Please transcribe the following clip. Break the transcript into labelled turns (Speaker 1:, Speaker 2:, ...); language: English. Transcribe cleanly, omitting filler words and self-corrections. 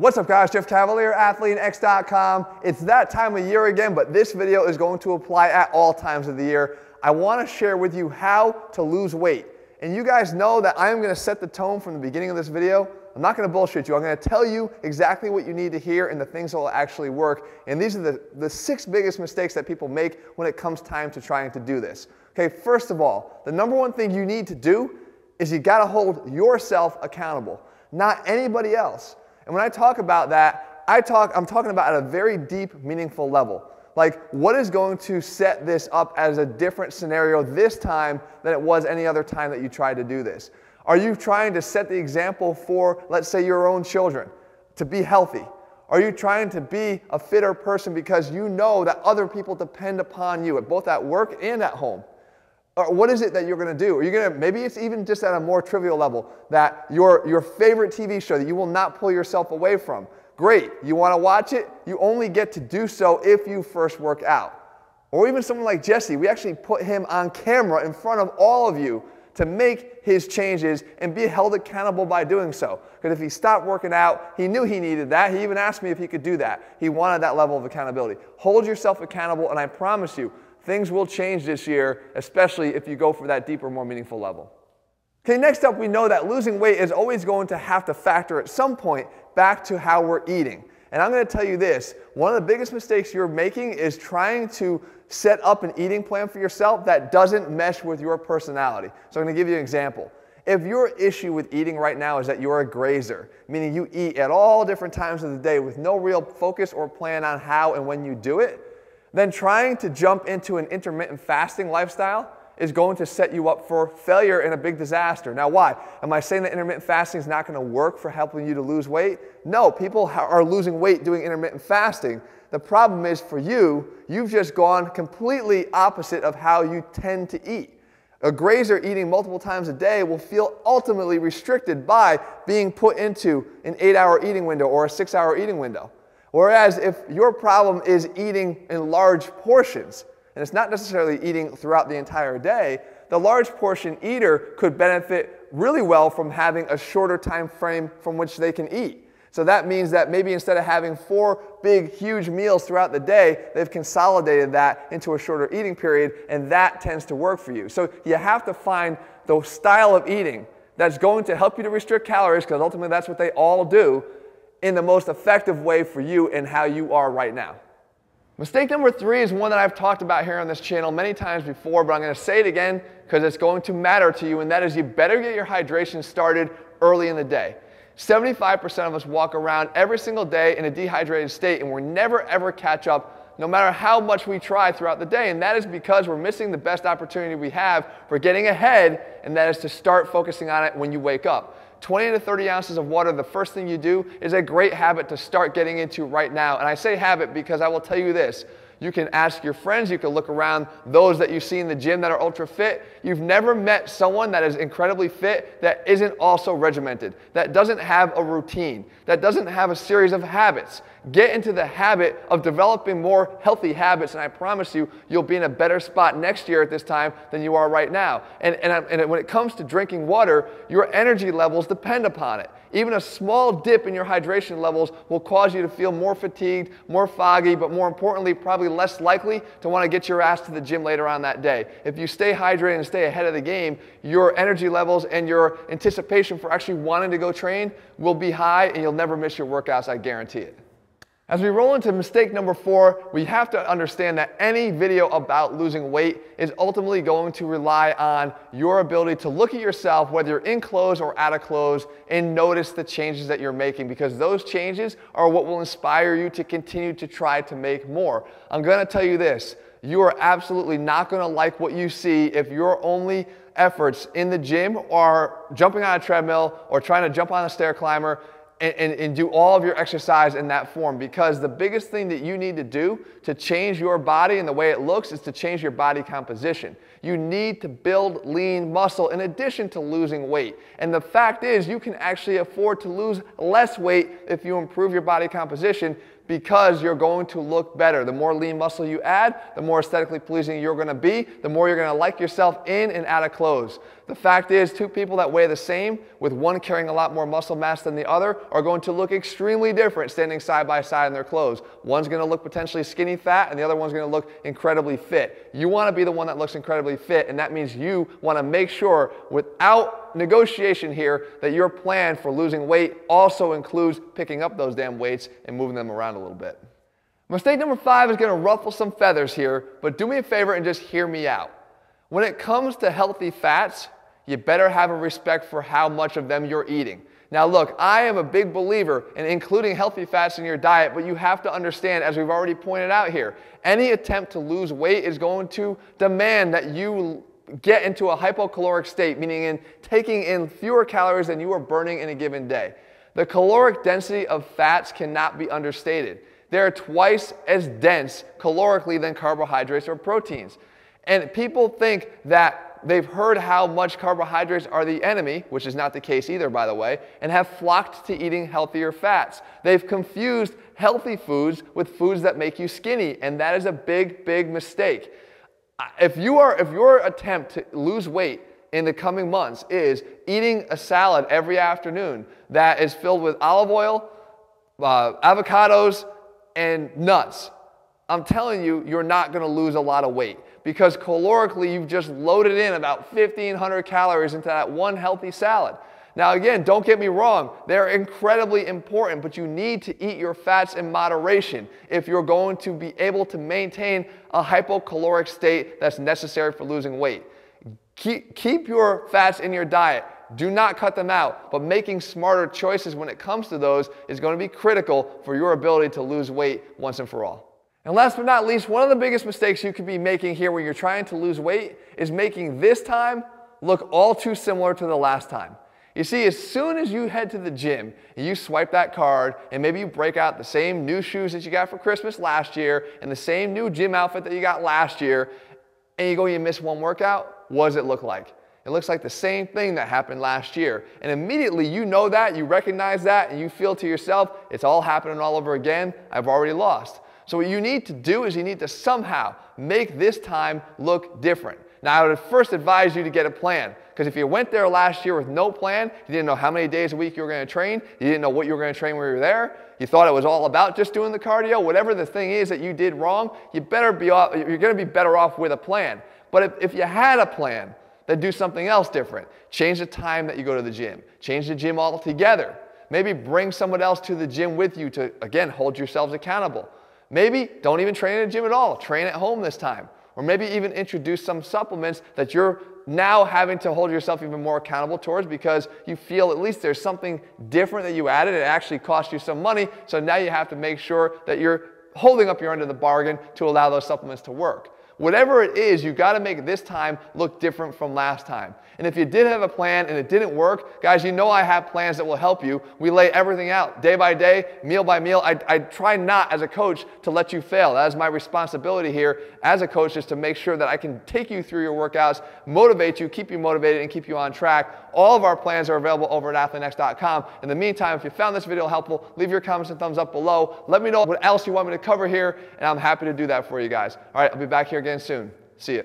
Speaker 1: What's up guys, Jeff Cavalier, ATHLEAN-X.com. It's that time of year again, but this video is going to apply at all times of the year. I want to share with you how to lose weight. And you guys know that I'm going to set the tone from the beginning of this video. I'm not going to bullshit you. I'm going to tell you exactly what you need to hear and the things that will actually work. And these are the 6 biggest mistakes that people make when it comes time to trying to do this. Okay, first of all, the number one thing you need to do is you got to hold yourself accountable, not anybody else. And when I talk about that, I'm talking about at a very deep, meaningful level. Like, what is going to set this up as a different scenario this time than it was any other time that you tried to do this? Are you trying to set the example for, let's say, your own children to be healthy? Are you trying to be a fitter person because you know that other people depend upon you, both at work and at home? Or what is it that you're going to do? Are you going to, maybe it's even just at a more trivial level, that your favorite TV show that you will not pull yourself away from. Great, you want to watch it? You only get to do so if you first work out. Or even someone like Jesse, we actually put him on camera in front of all of you to make his changes and be held accountable by doing so. Because if he stopped working out, he knew he needed that. He even asked me if he could do that. He wanted that level of accountability. Hold yourself accountable, and I promise you, things will change this year, especially if you go for that deeper, more meaningful level. Okay, next up, we know that losing weight is always going to have to factor at some point back to how we're eating. And I'm going to tell you this, one of the biggest mistakes you're making is trying to set up an eating plan for yourself that doesn't mesh with your personality. So I'm going to give you an example. If your issue with eating right now is that you're a grazer, meaning you eat at all different times of the day with no real focus or plan on how and when you do it, then trying to jump into an intermittent fasting lifestyle is going to set you up for failure and a big disaster. Now why? Am I saying that intermittent fasting is not going to work for helping you to lose weight? No, people are losing weight doing intermittent fasting. The problem is for you, you've just gone completely opposite of how you tend to eat. A grazer eating multiple times a day will feel ultimately restricted by being put into an 8-hour eating window or a 6-hour eating window. Whereas if your problem is eating in large portions, and it's not necessarily eating throughout the entire day, the large portion eater could benefit really well from having a shorter time frame from which they can eat. So that means that maybe instead of having 4 big, huge meals throughout the day, they've consolidated that into a shorter eating period, and that tends to work for you. So you have to find the style of eating that's going to help you to restrict calories, because ultimately that's what they all do, in the most effective way for you and how you are right now. Mistake number 3 is one that I've talked about here on this channel many times before, but I'm going to say it again because it's going to matter to you, and that is you better get your hydration started early in the day. 75% of us walk around every single day in a dehydrated state, and we're never ever catch up no matter how much we try throughout the day, and that is because we're missing the best opportunity we have for getting ahead, and that is to start focusing on it when you wake up. 20 to 30 ounces of water, the first thing you do, is a great habit to start getting into right now. And I say habit because I will tell you this. You can ask your friends, you can look around those that you see in the gym that are ultra fit. You've never met someone that is incredibly fit that isn't also regimented, that doesn't have a routine, that doesn't have a series of habits. Get into the habit of developing more healthy habits, and I promise you, you'll be in a better spot next year at this time than you are right now. And when it comes to drinking water, your energy levels depend upon it. Even a small dip in your hydration levels will cause you to feel more fatigued, more foggy, but more importantly, probably less likely to want to get your ass to the gym later on that day. If you stay hydrated and stay ahead of the game, your energy levels and your anticipation for actually wanting to go train will be high, and you'll never miss your workouts, I guarantee it. As we roll into mistake number 4, we have to understand that any video about losing weight is ultimately going to rely on your ability to look at yourself, whether you're in clothes or out of clothes, and notice the changes that you're making, because those changes are what will inspire you to continue to try to make more. I'm going to tell you this, you are absolutely not going to like what you see if your only efforts in the gym are jumping on a treadmill or trying to jump on a stair climber and do all of your exercise in that form, because the biggest thing that you need to do to change your body and the way it looks is to change your body composition. You need to build lean muscle in addition to losing weight. And the fact is, you can actually afford to lose less weight if you improve your body composition, because you're going to look better. The more lean muscle you add, the more aesthetically pleasing you're going to be, the more you're going to like yourself in and out of clothes. The fact is, two people that weigh the same, with one carrying a lot more muscle mass than the other, are going to look extremely different standing side by side in their clothes. One's going to look potentially skinny fat, and the other one's going to look incredibly fit. You want to be the one that looks incredibly fit, and that means you want to make sure, without negotiation here, that your plan for losing weight also includes picking up those damn weights and moving them around a little bit. Mistake number 5 is going to ruffle some feathers here, but do me a favor and just hear me out. When it comes to healthy fats, you better have a respect for how much of them you're eating. Now look, I am a big believer in including healthy fats in your diet, but you have to understand, as we've already pointed out here, any attempt to lose weight is going to demand that you get into a hypocaloric state, meaning in taking in fewer calories than you are burning in a given day. The caloric density of fats cannot be understated. They are twice as dense calorically than carbohydrates or proteins. And people think that they've heard how much carbohydrates are the enemy, which is not the case either, by the way, and have flocked to eating healthier fats. They've confused healthy foods with foods that make you skinny, and that is a big, big mistake. If your attempt to lose weight in the coming months is eating a salad every afternoon that is filled with olive oil, avocados, and nuts, I'm telling you, you're not going to lose a lot of weight, because calorically you've just loaded in about 1,500 calories into that one healthy salad. Now again, don't get me wrong, they're incredibly important, but you need to eat your fats in moderation if you're going to be able to maintain a hypocaloric state that's necessary for losing weight. Keep your fats in your diet. Do not cut them out, but making smarter choices when it comes to those is going to be critical for your ability to lose weight once and for all. And last but not least, one of the biggest mistakes you could be making here when you're trying to lose weight is making this time look all too similar to the last time. You see, as soon as you head to the gym and you swipe that card and maybe you break out the same new shoes that you got for Christmas last year and the same new gym outfit that you got last year, and you go and you miss one workout, what does it look like? It looks like the same thing that happened last year. And immediately you know that, you recognize that, and you feel to yourself, it's all happening all over again, I've already lost. So what you need to do is you need to somehow make this time look different. Now I would first advise you to get a plan, because if you went there last year with no plan, you didn't know how many days a week you were going to train, you didn't know what you were going to train when you were there, you thought it was all about just doing the cardio, whatever the thing is that you did wrong, you're going to be better off with a plan. But if you had a plan, then do something else different. Change the time that you go to the gym. Change the gym altogether. Maybe bring someone else to the gym with you to, again, hold yourselves accountable. Maybe don't even train in a gym at all. Train at home this time. Or maybe even introduce some supplements that you're now having to hold yourself even more accountable towards, because you feel at least there's something different that you added. It actually cost you some money, so now you have to make sure that you're holding up your end of the bargain to allow those supplements to work. Whatever it is, you've got to make this time look different from last time. And if you did have a plan and it didn't work, guys, you know I have plans that will help you. We lay everything out day by day, meal by meal. I try not, as a coach, to let you fail. That is my responsibility here as a coach, is to make sure that I can take you through your workouts, motivate you, keep you motivated, and keep you on track. All of our plans are available over at ATHLEAN-X.com. In the meantime, if you found this video helpful, leave your comments and thumbs up below. Let me know what else you want me to cover here, and I'm happy to do that for you guys. All right, I'll be back here again soon. See you.